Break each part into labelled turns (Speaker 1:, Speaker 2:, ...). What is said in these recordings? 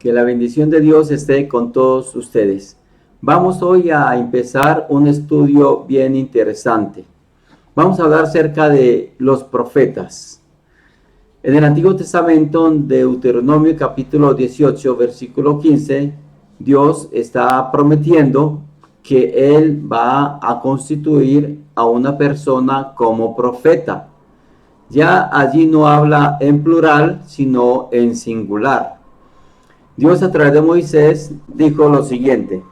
Speaker 1: Que la bendición de Dios esté con todos ustedes. Vamos hoy a empezar un estudio bien interesante. Vamos a hablar acerca de los profetas. En el Antiguo Testamento, Deuteronomio capítulo 18, versículo 15, Dios está prometiendo que Él va a constituir a una persona como profeta. Ya allí no habla en plural, sino en singular. Dios a través de Moisés dijo lo siguiente: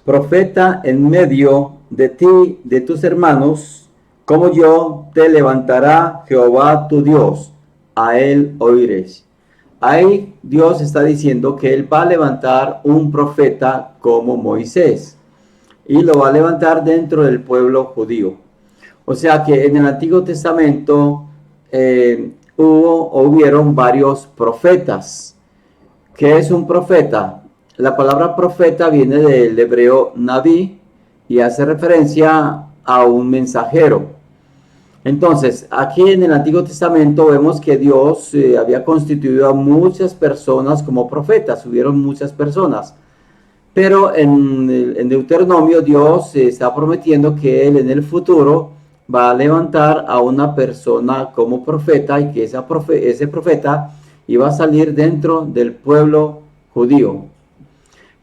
Speaker 1: profeta en medio de ti, de tus hermanos, como yo, te levantará Jehová tu Dios, a él oiréis. Ahí Dios está diciendo que él va a levantar un profeta como Moisés, y lo va a levantar dentro del pueblo judío. O sea que en el Antiguo Testamento hubieron varios profetas. ¿Qué es un profeta? La palabra profeta viene del hebreo naví y hace referencia a un mensajero. Entonces, aquí en el Antiguo Testamento vemos que Dios había constituido a muchas personas como profetas, hubieron muchas personas. Pero en Deuteronomio Dios está prometiendo que Él en el futuro va a levantar a una persona como profeta y que ese profeta iba a salir dentro del pueblo judío.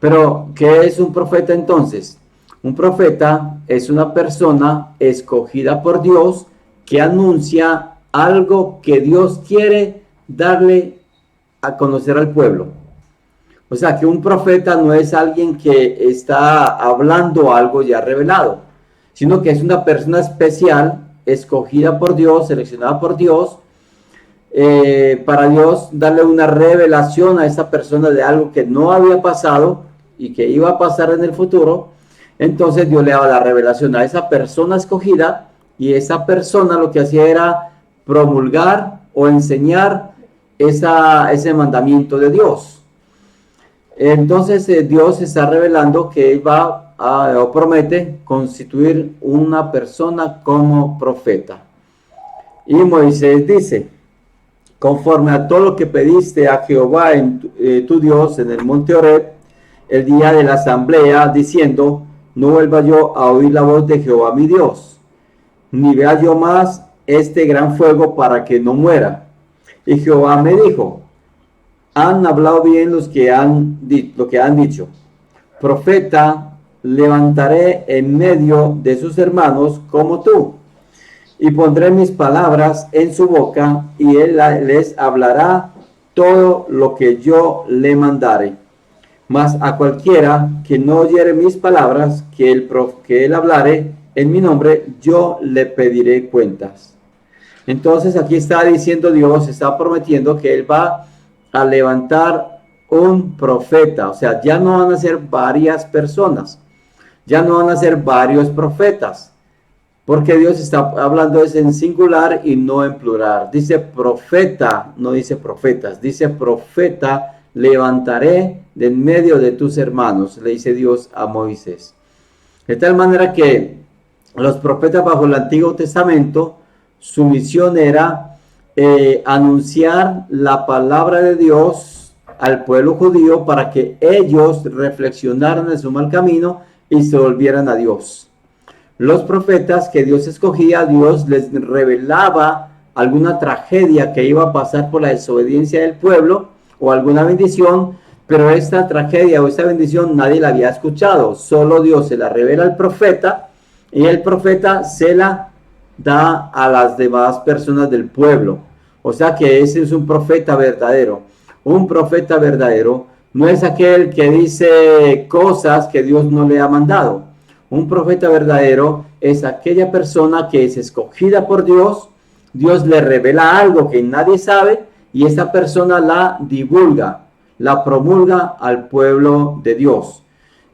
Speaker 1: Pero, ¿qué es un profeta entonces? Un profeta es una persona escogida por Dios que anuncia algo que Dios quiere darle a conocer al pueblo. O sea, que un profeta no es alguien que está hablando algo ya revelado, sino que es una persona especial, escogida por Dios, seleccionada por Dios, para Dios darle una revelación a esa persona de algo que no había pasado y que iba a pasar en el futuro. Entonces Dios le daba la revelación a esa persona escogida, y esa persona lo que hacía era promulgar o enseñar ese mandamiento de Dios. Entonces Dios está revelando que Él va o promete constituir una persona como profeta. Y Moisés dice: conforme a todo lo que pediste a Jehová tu Dios en el monte Horeb, el día de la asamblea, diciendo: no vuelva yo a oír la voz de Jehová mi Dios, ni vea yo más este gran fuego para que no muera. Y Jehová me dijo: han hablado bien lo que han dicho. Profeta levantaré en medio de sus hermanos como tú, y pondré mis palabras en su boca, y él les hablará todo lo que yo le mandare. Mas a cualquiera que no oyere mis palabras, que él hablare en mi nombre, yo le pediré cuentas. Entonces aquí está diciendo Dios, está prometiendo que Él va a levantar un profeta. O sea, ya no van a ser varias personas, ya no van a ser varios profetas, porque Dios está hablando es en singular y no en plural. Dice profeta, no dice profetas, dice profeta levantaré de en medio de tus hermanos, le dice Dios a Moisés. De tal manera que los profetas bajo el Antiguo Testamento, su misión era anunciar la palabra de Dios al pueblo judío para que ellos reflexionaran en su mal camino y se volvieran a Dios. Los profetas que Dios escogía, Dios les revelaba alguna tragedia que iba a pasar por la desobediencia del pueblo o alguna bendición, pero esta tragedia o esta bendición nadie la había escuchado. Solo Dios se la revela al profeta, y el profeta se la da a las demás personas del pueblo. O sea que ese es un profeta verdadero. Un profeta verdadero no es aquel que dice cosas que Dios no le ha mandado. Un profeta verdadero es aquella persona que es escogida por Dios. Dios le revela algo que nadie sabe y esa persona la divulga, la promulga al pueblo de Dios.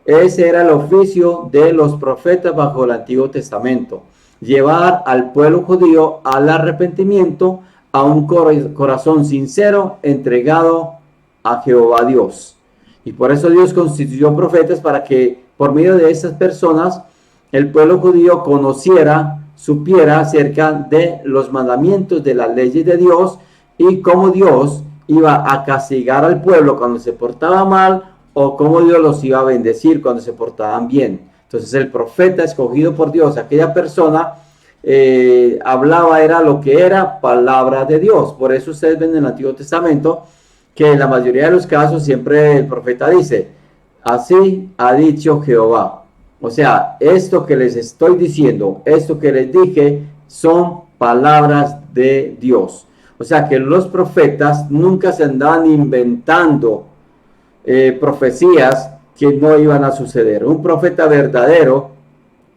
Speaker 1: Ese era el oficio de los profetas bajo el Antiguo Testamento: llevar al pueblo judío al arrepentimiento, a un corazón sincero entregado a Jehová Dios. Y por eso Dios constituyó profetas, para que por medio de esas personas el pueblo judío conociera, supiera acerca de los mandamientos de las leyes de Dios y cómo Dios iba a castigar al pueblo cuando se portaba mal o cómo Dios los iba a bendecir cuando se portaban bien. Entonces el profeta escogido por Dios, aquella persona, hablaba, era lo que era palabra de Dios. Por eso ustedes ven en el Antiguo Testamento que en la mayoría de los casos siempre el profeta dice, así ha dicho Jehová. O sea, esto que les estoy diciendo, esto que les dije, son palabras de Dios. O sea que los profetas nunca se andaban inventando profecías que no iban a suceder. Un profeta verdadero,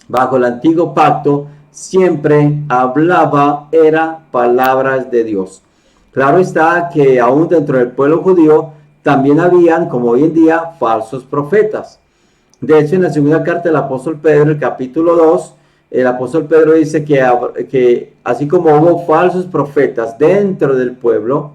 Speaker 1: bajo el antiguo pacto, siempre hablaba, era palabras de Dios. Claro está que aún dentro del pueblo judío también habían, como hoy en día, falsos profetas. De hecho, en la segunda carta del apóstol Pedro, el capítulo 2, el apóstol Pedro dice que así como hubo falsos profetas dentro del pueblo,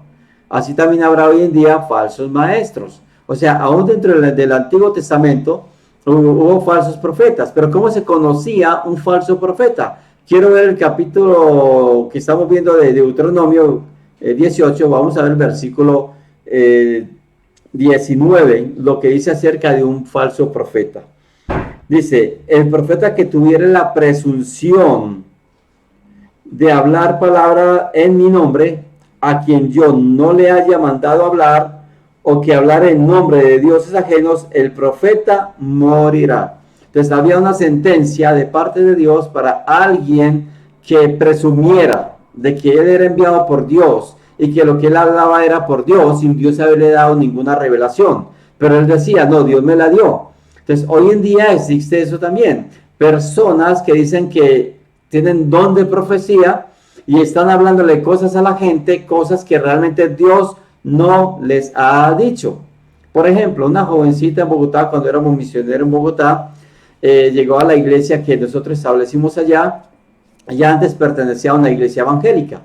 Speaker 1: así también habrá hoy en día falsos maestros. O sea, aún dentro del Antiguo Testamento hubo falsos profetas. Pero ¿cómo se conocía un falso profeta? Quiero ver el capítulo que estamos viendo de Deuteronomio 18. Vamos a ver el versículo 19, lo que dice acerca de un falso profeta. Dice, el profeta que tuviera la presunción de hablar palabra en mi nombre, a quien yo no le haya mandado hablar, o que hablar en nombre de dioses ajenos, el profeta morirá. Entonces había una sentencia de parte de Dios para alguien que presumiera de que él era enviado por Dios y que lo que él hablaba era por Dios sin Dios haberle dado ninguna revelación. Pero él decía, no, Dios me la dio. Entonces hoy en día existe eso también. Personas que dicen que tienen don de profecía y están hablándole cosas a la gente, cosas que realmente Dios no les ha dicho. Por ejemplo, una jovencita en Bogotá, cuando éramos misioneros en Bogotá, llegó a la iglesia que nosotros establecimos allá. Ella antes pertenecía a una iglesia evangélica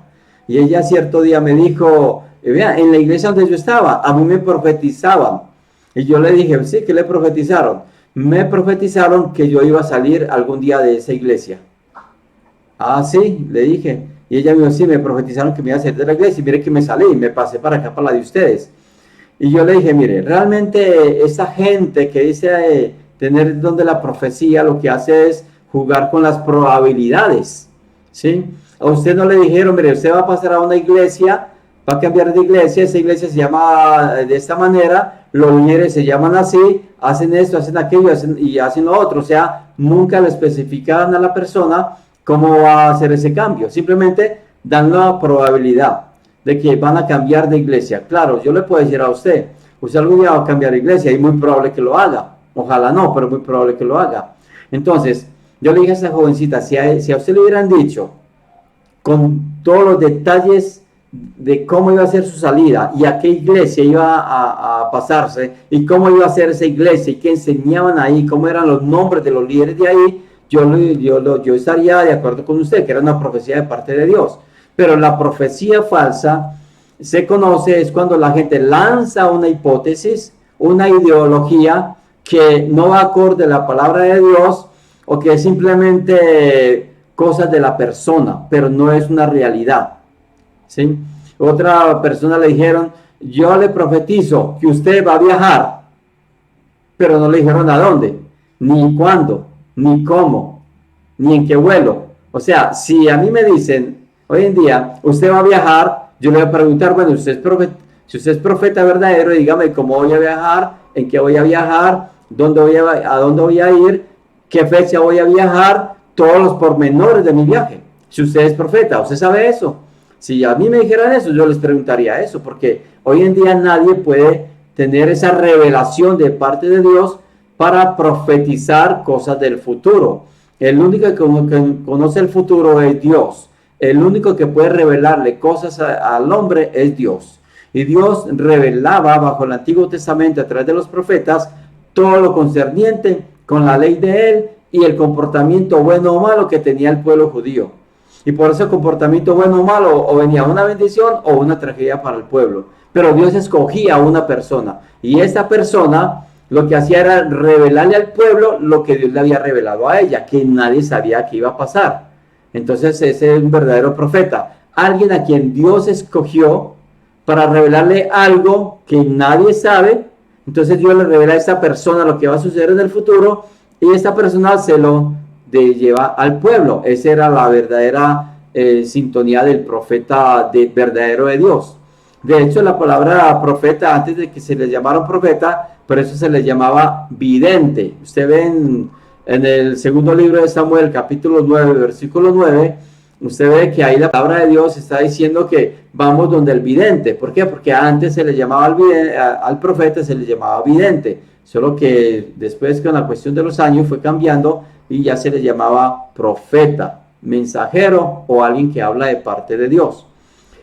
Speaker 1: y ella cierto día me dijo, vea, en la iglesia donde yo estaba, a mí me profetizaban. Y yo le dije, sí, ¿qué le profetizaron? Me profetizaron que yo iba a salir algún día de esa iglesia. Ah, sí, le dije. Y ella me dijo, sí, me profetizaron que me iba a salir de la iglesia y mire que me salí y me pasé para acá, para la de ustedes. Y yo le dije, mire, realmente esa gente que dice tener don de la profecía, lo que hace es jugar con las probabilidades, ¿sí? A usted no le dijeron, mire, usted va a pasar a una iglesia, va a cambiar de iglesia, esa iglesia se llama de esta manera, los líderes se llaman así, hacen esto, hacen aquello y hacen lo otro. O sea, nunca le especificaban a la persona cómo va a hacer ese cambio. Simplemente dan la probabilidad de que van a cambiar de iglesia. Claro, yo le puedo decir a usted algún día va a cambiar de iglesia y muy probable que lo haga. Ojalá no, pero muy probable que lo haga. Entonces, yo le dije a esa jovencita, si a usted le hubieran dicho con todos los detalles de cómo iba a ser su salida y a qué iglesia iba a pasarse y cómo iba a ser esa iglesia y qué enseñaban ahí, cómo eran los nombres de los líderes de ahí, yo estaría de acuerdo con usted, que era una profecía de parte de Dios. Pero la profecía falsa se conoce es cuando la gente lanza una hipótesis, una ideología que no va acorde a la palabra de Dios o que es simplemente cosas de la persona, pero no es una realidad, ¿sí? Otra persona le dijeron, yo le profetizo que usted va a viajar, pero no le dijeron a dónde, ni cuándo, ni cómo, ni en qué vuelo. O sea, si a mí me dicen, hoy en día, usted va a viajar, yo le voy a preguntar, bueno, si usted es profeta verdadero, dígame cómo voy a viajar, en qué voy a viajar, a dónde voy a ir, qué fecha voy a viajar, todos los pormenores de mi viaje. Si usted es profeta, usted sabe eso. Si a mí me dijeran eso, yo les preguntaría eso, porque hoy en día nadie puede tener esa revelación de parte de Dios para profetizar cosas del futuro. El único que conoce el futuro es Dios. El único que puede revelarle cosas al hombre es Dios. Y Dios revelaba bajo el Antiguo Testamento a través de los profetas todo lo concerniente con la ley de él y el comportamiento bueno o malo que tenía el pueblo judío. Y por ese comportamiento bueno o malo o venía una bendición o una tragedia para el pueblo. Pero Dios escogía a una persona y esta persona lo que hacía era revelarle al pueblo lo que Dios le había revelado a ella, que nadie sabía que iba a pasar. Entonces ese es un verdadero profeta, alguien a quien Dios escogió para revelarle algo que nadie sabe. Entonces Dios le revela a esta persona lo que va a suceder en el futuro y esta persona se lo lleva al pueblo. Esa era la verdadera sintonía del profeta verdadero de Dios. De hecho, la palabra profeta, antes de que se le llamara profeta, por eso se le llamaba vidente. Usted ve en el segundo libro de Samuel, capítulo 9, versículo 9, usted ve que ahí la palabra de Dios está diciendo que vamos donde el vidente. ¿Por qué? Porque antes se le llamaba al profeta, se le llamaba vidente. Solo que después con la cuestión de los años fue cambiando y ya se le llamaba profeta, mensajero o alguien que habla de parte de Dios.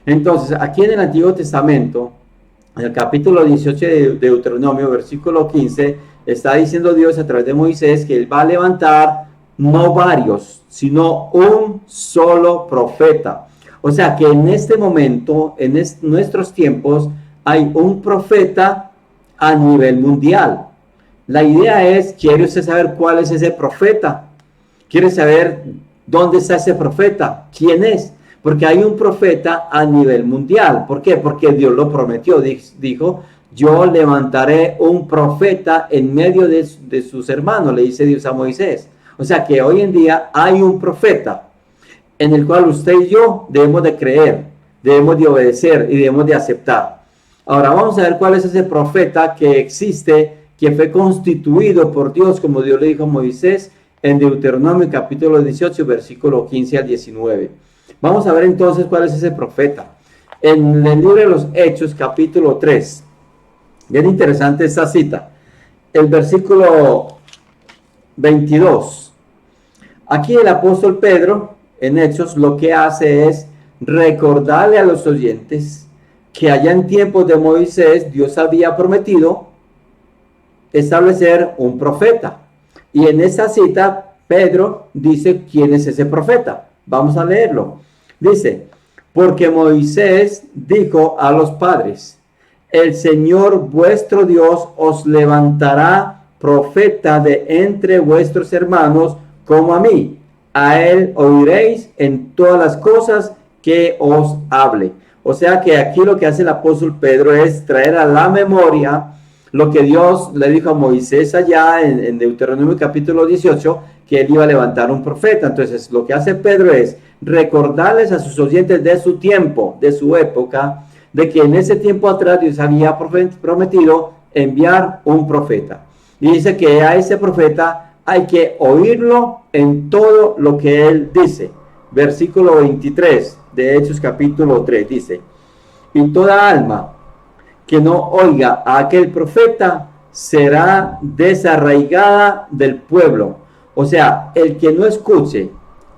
Speaker 1: Entonces, aquí en el Antiguo Testamento, en el capítulo 18 de Deuteronomio, versículo 15, está diciendo Dios a través de Moisés que Él va a levantar no varios, sino un solo profeta. O sea que en este momento, en nuestros tiempos, hay un profeta a nivel mundial. La idea es, ¿quiere usted saber cuál es ese profeta? ¿Quiere saber dónde está ese profeta? ¿Quién es? Porque hay un profeta a nivel mundial. ¿Por qué? Porque Dios lo prometió. Dijo, yo levantaré un profeta en medio de sus hermanos, le dice Dios a Moisés. O sea que hoy en día hay un profeta en el cual usted y yo debemos de creer, debemos de obedecer y debemos de aceptar. Ahora vamos a ver cuál es ese profeta que existe, que fue constituido por Dios, como Dios le dijo a Moisés en Deuteronomio capítulo 18, versículo 15 al 19. Vamos a ver entonces cuál es ese profeta. En el libro de los Hechos, capítulo 3, bien interesante esta cita, el versículo 22. Aquí el apóstol Pedro, en Hechos, lo que hace es recordarle a los oyentes que allá en tiempos de Moisés, Dios había prometido establecer un profeta. Y en esa cita, Pedro dice quién es ese profeta. Vamos a leerlo. Dice, porque Moisés dijo a los padres, el Señor vuestro Dios os levantará profeta de entre vuestros hermanos como a mí. A él oiréis en todas las cosas que os hable. O sea que aquí lo que hace el apóstol Pedro es traer a la memoria lo que Dios le dijo a Moisés allá en Deuteronomio capítulo 18, que él iba a levantar un profeta. Entonces lo que hace Pedro es recordarles a sus oyentes de su tiempo, de su época, de que en ese tiempo atrás Dios había prometido enviar un profeta. Y dice que a ese profeta hay que oírlo en todo lo que él dice. Versículo 23 de Hechos capítulo 3 dice, y toda alma que no oiga a aquel profeta será desarraigada del pueblo. O sea, el que no escuche,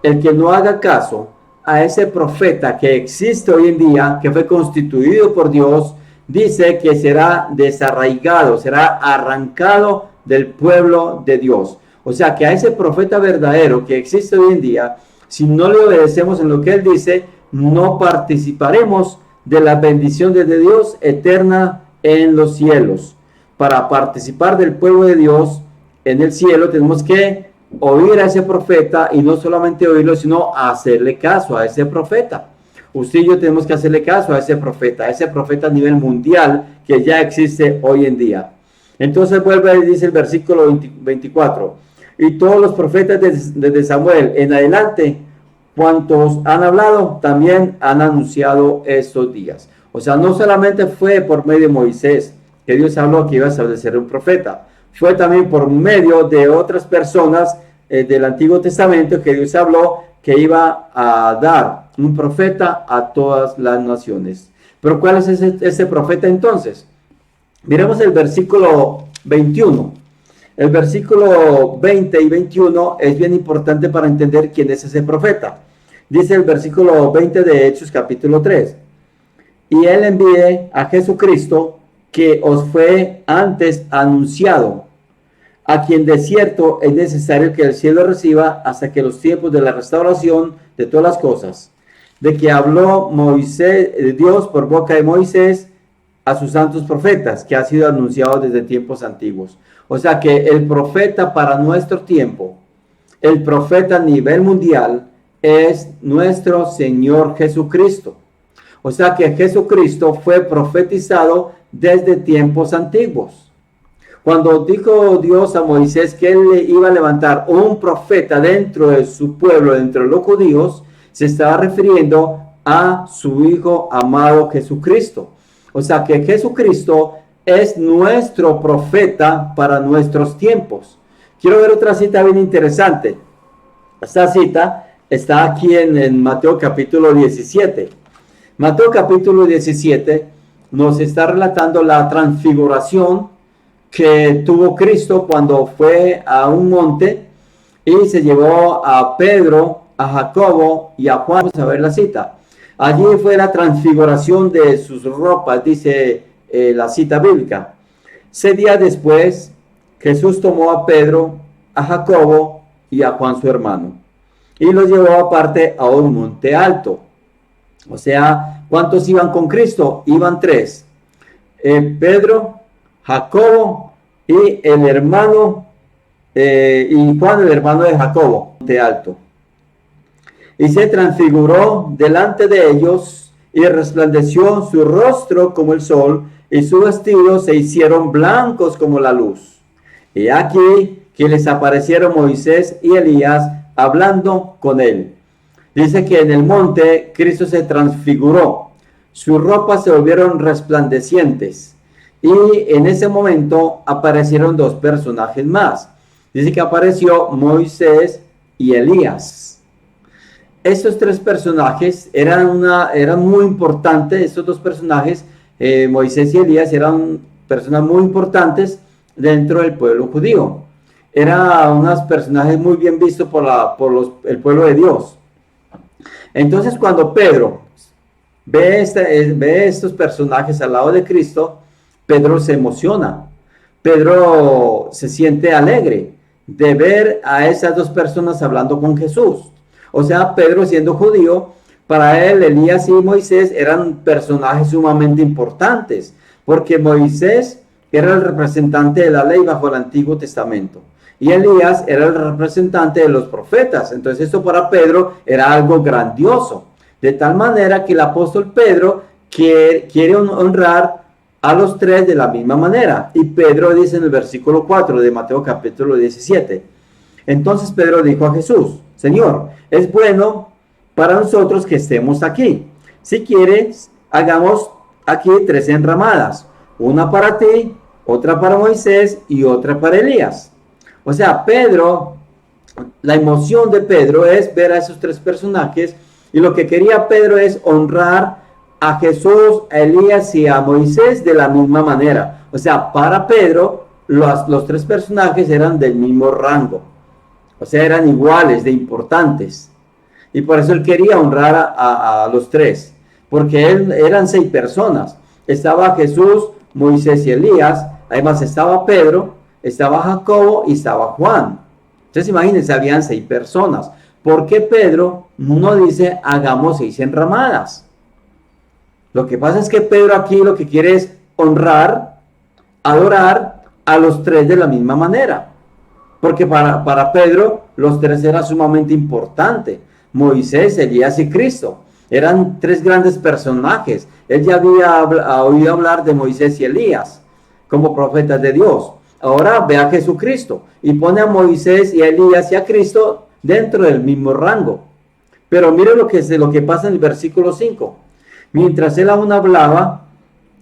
Speaker 1: el que no haga caso a ese profeta que existe hoy en día, que fue constituido por Dios, dice que será desarraigado, será arrancado del pueblo de Dios. O sea que a ese profeta verdadero que existe hoy en día, si no le obedecemos en lo que él dice, no participaremos de la bendición de Dios eterna en los cielos. Para participar del pueblo de Dios en el cielo tenemos que oír a ese profeta y no solamente oírlo, sino hacerle caso a ese profeta. Usted y yo tenemos que hacerle caso a ese profeta a nivel mundial que ya existe hoy en día. Entonces vuelve y dice el versículo 24, y todos los profetas desde Samuel en adelante, cuantos han hablado, también han anunciado estos días. O sea, no solamente fue por medio de Moisés que Dios habló que iba a establecer un profeta, fue también por medio de otras personas del Antiguo Testamento que Dios habló que iba a dar un profeta a todas las naciones. Pero ¿cuál es ese profeta entonces? Miremos el versículo 21. El versículo 20 y 21 es bien importante para entender quién es ese profeta. Dice el versículo 20 de Hechos capítulo 3. Y él envíe a Jesucristo que os fue antes anunciado, a quien de cierto es necesario que el cielo reciba hasta que los tiempos de la restauración de todas las cosas, de que habló Dios por boca de Moisés a sus santos profetas, que ha sido anunciado desde tiempos antiguos. O sea que el profeta para nuestro tiempo, el profeta a nivel mundial, es nuestro Señor Jesucristo. O sea que Jesucristo fue profetizado desde tiempos antiguos. Cuando dijo Dios a Moisés que él le iba a levantar un profeta dentro de su pueblo, dentro de los judíos, se estaba refiriendo a su Hijo amado Jesucristo. O sea que Jesucristo es nuestro profeta para nuestros tiempos. Quiero ver otra cita bien interesante. Esta cita está aquí en Mateo capítulo 17. Mateo capítulo 17 nos está relatando la transfiguración que tuvo Cristo cuando fue a un monte y se llevó a Pedro, a Jacobo y a Juan. Vamos a ver la cita. Allí fue la transfiguración de sus ropas, dice la cita bíblica. 6 días después, Jesús tomó a Pedro, a Jacobo y a Juan su hermano y los llevó aparte a un monte alto. O sea, ¿cuántos iban con Cristo? Iban 3. Pedro, Jacobo y el hermano, y Juan, el hermano de Jacobo, monte alto. Y se transfiguró delante de ellos y resplandeció su rostro como el sol y sus vestidos se hicieron blancos como la luz. Y aquí que les aparecieron Moisés y Elías hablando con él. Dice que en el monte Cristo se transfiguró, sus ropas se volvieron resplandecientes y en ese momento aparecieron 2 personajes más. Dice que apareció Moisés y Elías. Estos 3 personajes eran muy importantes. Estos 2 personajes, Moisés y Elías, eran personas muy importantes dentro del pueblo judío. Eran unos personajes muy bien vistos por el pueblo de Dios. Entonces, cuando Pedro ve estos personajes al lado de Cristo, Pedro se emociona. Pedro se siente alegre de ver a esas 2 personas hablando con Jesús. O sea, Pedro, siendo judío, para él Elías y Moisés eran personajes sumamente importantes, porque Moisés era el representante de la ley bajo el Antiguo Testamento y Elías era el representante de los profetas. Entonces esto para Pedro era algo grandioso, de tal manera que el apóstol Pedro quiere honrar a los 3 de la misma manera. Y Pedro dice en el versículo 4 de Mateo capítulo 17, entonces Pedro dijo a Jesús: Señor, es bueno para nosotros que estemos aquí. Si quieres, hagamos aquí 3 enramadas, una para ti, otra para Moisés y otra para Elías. O sea, Pedro, la emoción de Pedro es ver a esos 3 personajes, y lo que quería Pedro es honrar a Jesús, a Elías y a Moisés de la misma manera. O sea, para Pedro los 3 personajes eran del mismo rango, o sea, eran iguales de importantes, y por eso él quería honrar a los 3, porque eran 6 personas. Estaba Jesús, Moisés y Elías, además estaba Pedro, estaba Jacobo y estaba Juan. Entonces imagínense, habían 6 personas. ¿Por qué Pedro no dice hagamos 6 enramadas? Lo que pasa es que Pedro aquí lo que quiere es honrar, adorar a los 3 de la misma manera. Porque para Pedro los 3 eran sumamente importantes. Moisés, Elías y Cristo. Eran 3 grandes personajes. Él ya había oído hablar de Moisés y Elías como profetas de Dios. Ahora ve a Jesucristo y pone a Moisés y a Elías y a Cristo dentro del mismo rango. Pero mire lo que pasa en el versículo 5. Mientras él aún hablaba,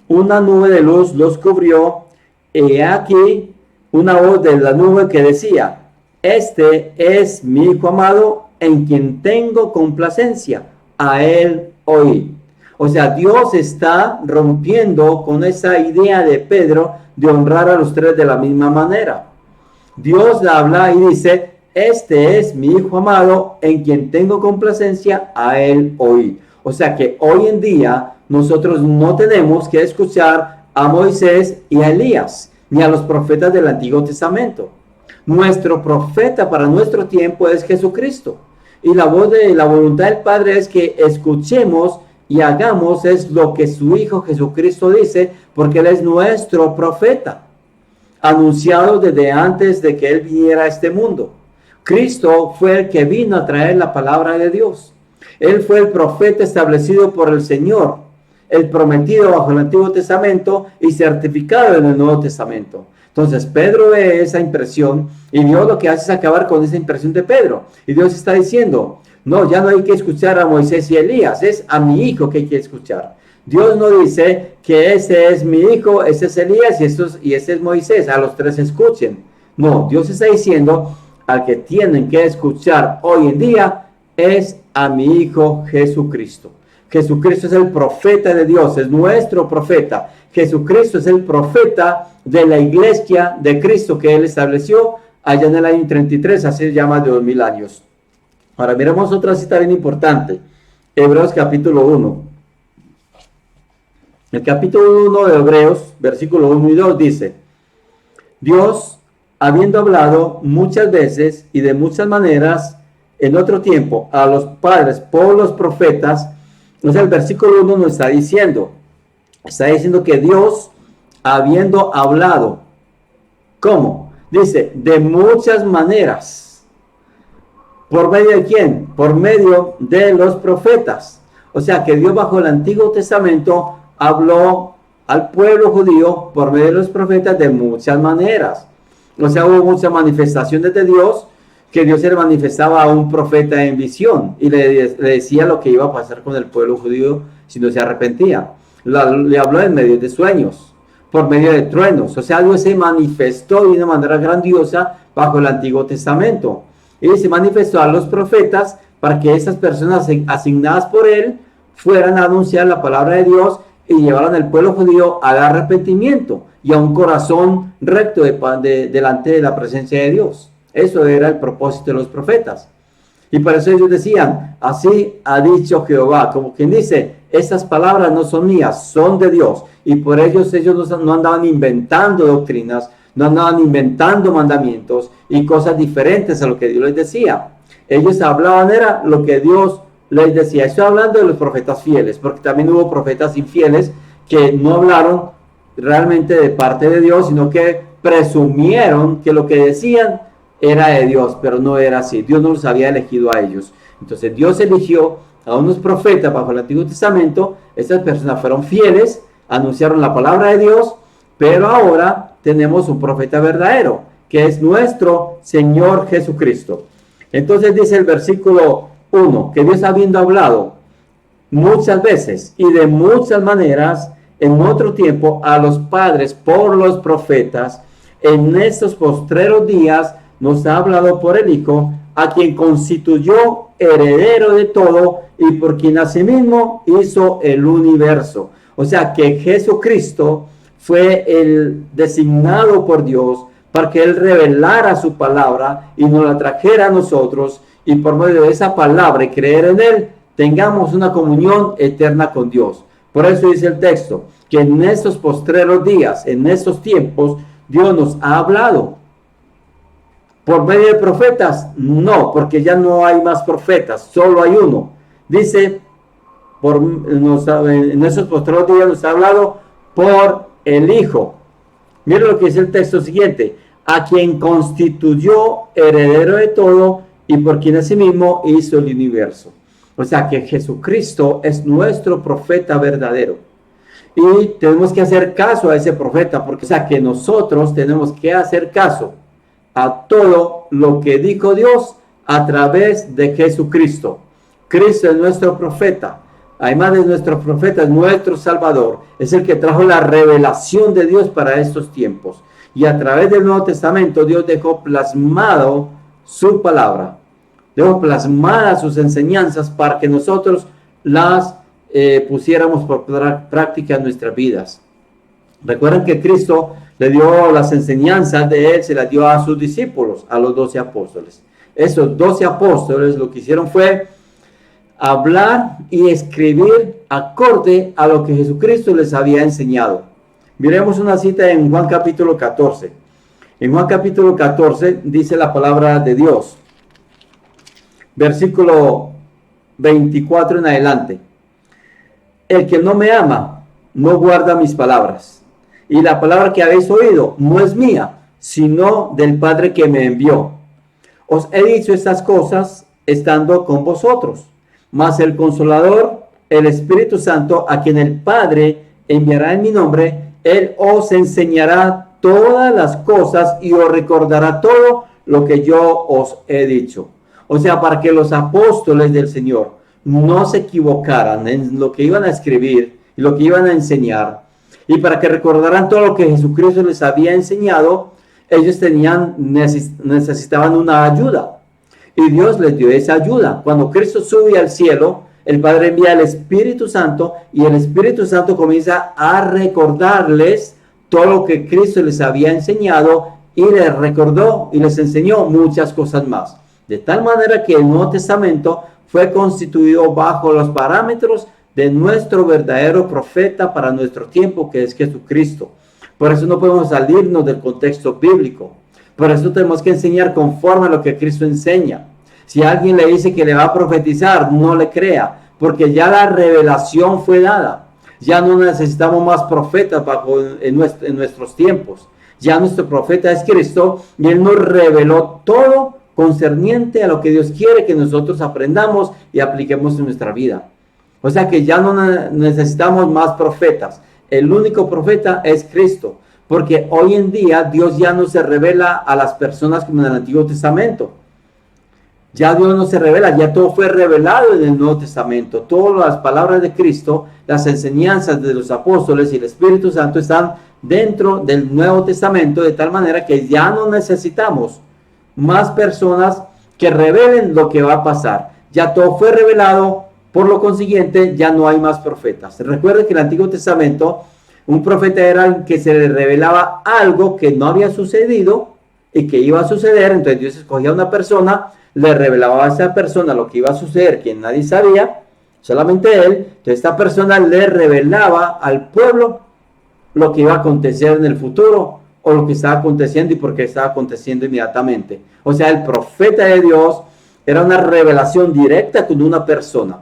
Speaker 1: una nube de luz los cubrió, y aquí una voz de la nube que decía: este es mi Hijo amado, en quien tengo complacencia, a él oí. O sea, Dios está rompiendo con esa idea de Pedro de honrar a los 3 de la misma manera. Dios habla y dice: este es mi Hijo amado, en quien tengo complacencia, a él oí. O sea que hoy en día nosotros no tenemos que escuchar a Moisés y a Elías, ni a los profetas del Antiguo Testamento. Nuestro profeta para nuestro tiempo es Jesucristo. Y la voz de la voluntad del Padre es que escuchemos y hagamos es lo que su Hijo Jesucristo dice, porque Él es nuestro profeta, anunciado desde antes de que Él viniera a este mundo. Cristo fue el que vino a traer la palabra de Dios. Él fue el profeta establecido por el Señor. el prometido bajo el Antiguo Testamento y certificado en el Nuevo Testamento. Entonces Pedro ve esa impresión y Dios lo que hace es acabar con esa impresión de Pedro. Y Dios está diciendo, no, ya no hay que escuchar a Moisés y Elías, es a mi hijo que hay que escuchar. Dios no dice que ese es mi hijo, ese es Elías y ese es Moisés, a los tres escuchen. No, Dios está diciendo al que tienen que escuchar hoy en día es a mi hijo Jesucristo. Jesucristo es el profeta de Dios, es nuestro profeta. Jesucristo es el profeta de la iglesia de Cristo que Él estableció allá en el año 33, hace ya más de 2000 años. Ahora miremos otra cita bien importante, Hebreos capítulo 1. El capítulo 1 de Hebreos, versículo 1 y 2 dice, Dios, habiendo hablado muchas veces y de muchas maneras en otro tiempo a los padres por los profetas, entonces el versículo 1 nos está diciendo que Dios, habiendo hablado, ¿cómo? Dice, de muchas maneras. ¿Por medio de quién? Por medio de los profetas. O sea que Dios bajo el Antiguo Testamento habló al pueblo judío por medio de los profetas de muchas maneras. O sea, hubo muchas manifestaciones de Dios, que Dios se le manifestaba a un profeta en visión y le decía lo que iba a pasar con el pueblo judío si no se arrepentía. Le habló en medio de sueños, por medio de truenos. O sea, Dios se manifestó de una manera grandiosa bajo el Antiguo Testamento. Y se manifestó a los profetas para que esas personas asignadas por Él fueran a anunciar la palabra de Dios y llevaran al pueblo judío al arrepentimiento y a un corazón recto delante de la presencia de Dios. Eso era el propósito de los profetas. Y por eso ellos decían, así ha dicho Jehová, como quien dice, estas palabras no son mías, son de Dios. Y por ellos no andaban inventando doctrinas, no andaban inventando mandamientos y cosas diferentes a lo que Dios les decía. Ellos hablaban, era lo que Dios les decía. Estoy hablando de los profetas fieles, porque también hubo profetas infieles que no hablaron realmente de parte de Dios, sino que presumieron que lo que decían era de Dios, pero no era así. Dios no los había elegido a ellos. Entonces Dios eligió a unos profetas bajo el Antiguo Testamento. Estas personas fueron fieles, anunciaron la palabra de Dios, pero ahora tenemos un profeta verdadero, que es nuestro Señor Jesucristo. Entonces dice el versículo 1, que Dios habiendo hablado muchas veces y de muchas maneras en otro tiempo a los padres por los profetas, en estos postreros días nos ha hablado por el Hijo, a quien constituyó heredero de todo y por quien asimismo hizo el universo. O sea que Jesucristo fue el designado por Dios para que Él revelara su palabra y nos la trajera a nosotros, y por medio de esa palabra y creer en Él, tengamos una comunión eterna con Dios. Por eso dice el texto, que en estos postreros días, en estos tiempos, Dios nos ha hablado. ¿Por medio de profetas? No, porque ya no hay más profetas, solo hay uno. Dice, en esos postreros días nos ha hablado por el Hijo. Mira lo que dice el texto siguiente, a quien constituyó heredero de todo y por quien asimismo hizo el universo. O sea que Jesucristo es nuestro profeta verdadero. Y tenemos que hacer caso a ese profeta, porque o sea que nosotros tenemos que hacer caso a todo lo que dijo Dios a través de Jesucristo. Cristo es nuestro profeta. Además de nuestro profeta, es nuestro Salvador. Es el que trajo la revelación de Dios para estos tiempos. Y a través del Nuevo Testamento, Dios dejó plasmado su palabra. Dejó plasmadas sus enseñanzas para que nosotros las pusiéramos por práctica en nuestras vidas. Recuerden que Cristo le dio las enseñanzas de Él, se las dio a sus discípulos, a los 12 apóstoles. Esos 12 apóstoles lo que hicieron fue hablar y escribir acorde a lo que Jesucristo les había enseñado. Miremos una cita en Juan capítulo 14. En Juan capítulo 14 dice la palabra de Dios, versículo 24 en adelante. El que no me ama, no guarda mis palabras. Y la palabra que habéis oído no es mía, sino del Padre que me envió. Os he dicho estas cosas estando con vosotros. Mas el Consolador, el Espíritu Santo, a quien el Padre enviará en mi nombre. Él os enseñará todas las cosas y os recordará todo lo que yo os he dicho. O sea, para que los apóstoles del Señor no se equivocaran en lo que iban a escribir y lo que iban a enseñar, y para que recordaran todo lo que Jesucristo les había enseñado, ellos necesitaban una ayuda. Y Dios les dio esa ayuda. Cuando Cristo sube al cielo, el Padre envía el Espíritu Santo y el Espíritu Santo comienza a recordarles todo lo que Cristo les había enseñado, y les recordó y les enseñó muchas cosas más. De tal manera que el Nuevo Testamento fue constituido bajo los parámetros de nuestro verdadero profeta para nuestro tiempo, que es Jesucristo. Por eso no podemos salirnos del contexto bíblico. Por eso tenemos que enseñar conforme a lo que Cristo enseña. Si alguien le dice que le va a profetizar, no le crea, porque ya la revelación fue dada. Ya no necesitamos más profetas en nuestros tiempos. Ya nuestro profeta es Cristo y Él nos reveló todo concerniente a lo que Dios quiere que nosotros aprendamos y apliquemos en nuestra vida. O sea que ya no necesitamos más profetas. El único profeta es Cristo, porque hoy en día Dios ya no se revela a las personas como en el Antiguo Testamento. Ya Dios no se revela, ya todo fue revelado en el Nuevo Testamento. Todas las palabras de Cristo, las enseñanzas de los apóstoles y el Espíritu Santo están dentro del Nuevo Testamento, de tal manera que ya no necesitamos más personas que revelen lo que va a pasar. Ya todo fue revelado, por lo consiguiente ya no hay más profetas. Recuerde que en el Antiguo Testamento un profeta era el que se le revelaba algo que no había sucedido y que iba a suceder. Entonces Dios escogía a una persona, le revelaba a esa persona lo que iba a suceder, que nadie sabía, solamente él. Entonces esta persona le revelaba al pueblo lo que iba a acontecer en el futuro, o lo que estaba aconteciendo y por qué estaba aconteciendo inmediatamente. O sea, el profeta de Dios era una revelación directa con una persona.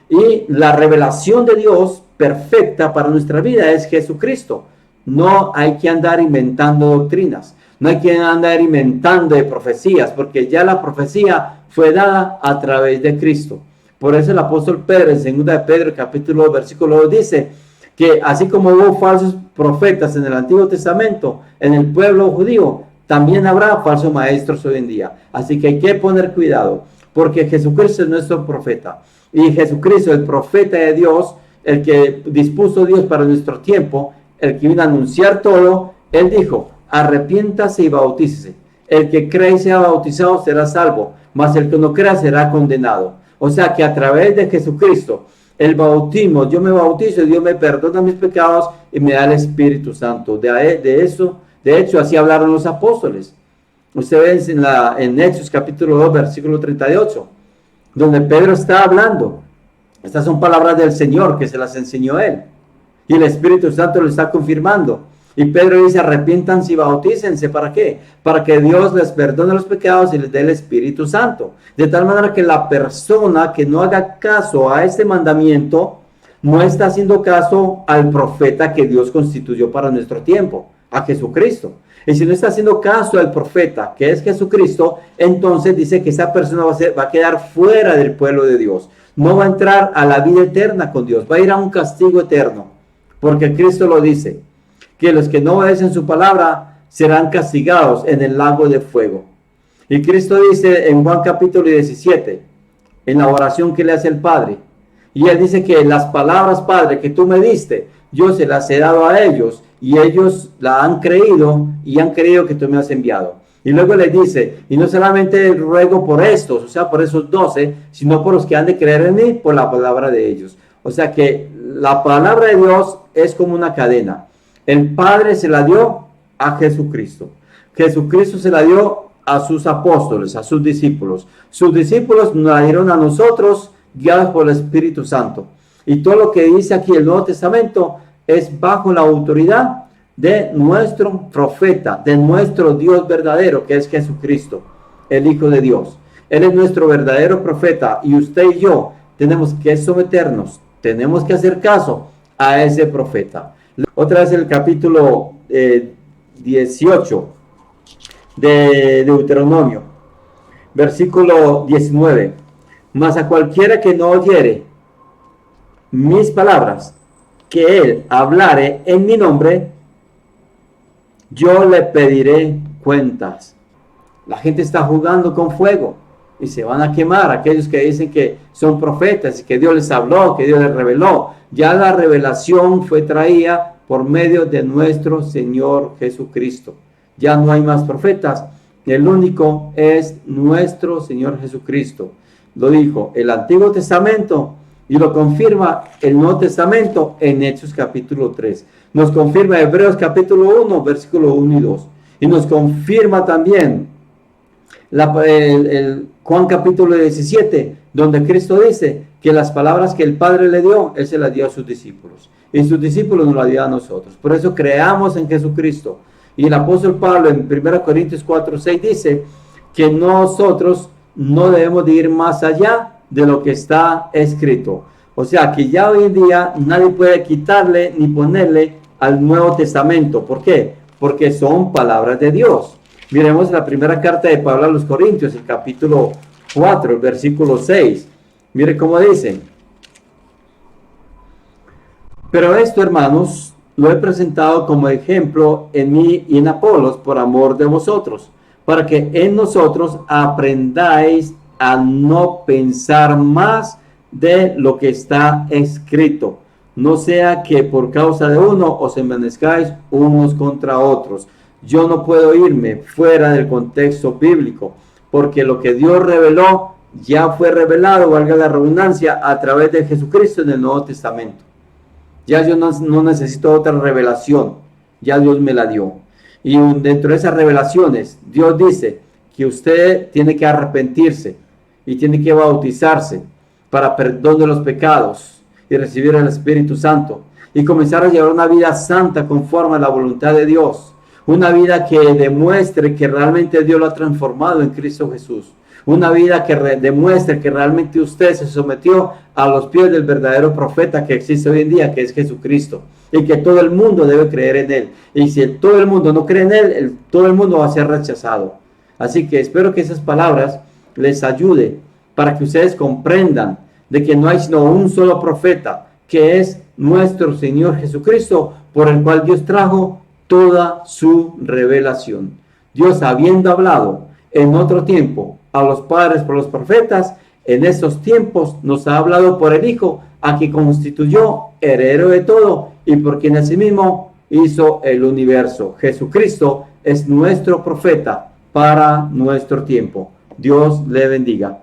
Speaker 1: Y la revelación de Dios perfecta para nuestra vida es Jesucristo. No hay que andar inventando doctrinas. No hay que andar inventando de profecías, porque ya la profecía fue dada a través de Cristo. Por eso el apóstol Pedro, en 2 de Pedro, capítulo 2, versículo 2, dice que así como hubo falsos profetas en el Antiguo Testamento, en el pueblo judío, también habrá falsos maestros hoy en día. Así que hay que poner cuidado, porque Jesucristo es nuestro profeta. Y Jesucristo, el profeta de Dios, el que dispuso Dios para nuestro tiempo, el que vino a anunciar todo, Él dijo: arrepiéntase y bautícese. El que cree y sea bautizado será salvo, mas el que no crea será condenado. O sea que a través de Jesucristo, el bautismo, yo me bautizo y Dios me perdona mis pecados y me da el Espíritu Santo. De hecho, así hablaron los apóstoles. Ustedes ven en Hechos capítulo 2, versículo 38, donde Pedro está hablando. Estas son palabras del Señor que se las enseñó Él. Y el Espíritu Santo lo está confirmando. Y Pedro dice: arrepiéntanse y bautícense. ¿Para qué? Para que Dios les perdone los pecados y les dé el Espíritu Santo. De tal manera que la persona que no haga caso a este mandamiento no está haciendo caso al profeta que Dios constituyó para nuestro tiempo, a Jesucristo. Y si no está haciendo caso al profeta, que es Jesucristo, entonces dice que esa persona va a quedar fuera del pueblo de Dios. No va a entrar a la vida eterna con Dios, va a ir a un castigo eterno. Porque Cristo lo dice, que los que no obedecen su palabra serán castigados en el lago de fuego. Y Cristo dice en Juan capítulo 17, en la oración que le hace el Padre, y Él dice que las palabras, Padre, que tú me diste, yo se las he dado a ellos, y ellos la han creído, y han creído que tú me has enviado. Y luego le dice: y no solamente ruego por estos, o sea, por esos 12, sino por los que han de creer en mí, por la palabra de ellos. O sea que la palabra de Dios es como una cadena. El Padre se la dio a Jesucristo. Jesucristo se la dio a sus apóstoles, a sus discípulos. Sus discípulos nos la dieron a nosotros, guiados por el Espíritu Santo. Y todo lo que dice aquí el Nuevo Testamento es bajo la autoridad de nuestro profeta, de nuestro Dios verdadero, que es Jesucristo, el Hijo de Dios. Él es nuestro verdadero profeta, y usted y yo tenemos que someternos, tenemos que hacer caso a ese profeta. Otra vez el capítulo 18 de Deuteronomio, versículo 19. Mas a cualquiera que no oyere mis palabras que él hablare en mi nombre, yo le pediré cuentas. La gente está jugando con fuego y se van a quemar aquellos que dicen que son profetas y que Dios les habló, que Dios les reveló. Ya la revelación fue traída por medio de nuestro Señor Jesucristo. Ya no hay más profetas. El único es nuestro Señor Jesucristo. Lo dijo el Antiguo Testamento y lo confirma el Nuevo Testamento en Hechos capítulo 3. Nos confirma Hebreos capítulo 1, versículo 1 y 2. Y nos confirma también Juan capítulo 17, donde Cristo dice que las palabras que el Padre le dio, Él se las dio a sus discípulos. Y sus discípulos nos las dio a nosotros. Por eso creamos en Jesucristo. Y el apóstol Pablo en 1 Corintios 4, 6 dice que nosotros no debemos de ir más allá de lo que está escrito. O sea que ya hoy en día nadie puede quitarle ni ponerle al Nuevo Testamento. ¿Por qué? Porque son palabras de Dios. Miremos la primera carta de Pablo a los Corintios, el capítulo 4, el versículo 6. Mire cómo dice. Pero esto, hermanos, lo he presentado como ejemplo en mí y en Apolos por amor de vosotros, para que en nosotros aprendáis a no pensar más de lo que está escrito, no sea que por causa de uno os envanezcáis unos contra otros. Yo no puedo irme fuera del contexto bíblico, porque lo que Dios reveló ya fue revelado, valga la redundancia, a través de Jesucristo en el Nuevo Testamento. Ya yo no necesito otra revelación, ya Dios me la dio. Y dentro de esas revelaciones, Dios dice que usted tiene que arrepentirse y tiene que bautizarse para perdón de los pecados y recibir el Espíritu Santo y comenzar a llevar una vida santa conforme a la voluntad de Dios. Una vida que demuestre que realmente Dios lo ha transformado en Cristo Jesús. Una vida que demuestre que realmente usted se sometió a los pies del verdadero profeta que existe hoy en día, que es Jesucristo. Y que todo el mundo debe creer en Él. Y si todo el mundo no cree en Él, todo el mundo va a ser rechazado. Así que espero que esas palabras les ayude para que ustedes comprendan de que no hay sino un solo profeta, que es nuestro Señor Jesucristo, por el cual Dios trajo toda su revelación. Dios, habiendo hablado en otro tiempo a los padres por los profetas, en estos tiempos nos ha hablado por el Hijo, a quien constituyó heredero de todo y por quien asimismo hizo el universo. Jesucristo es nuestro profeta para nuestro tiempo. Dios le bendiga.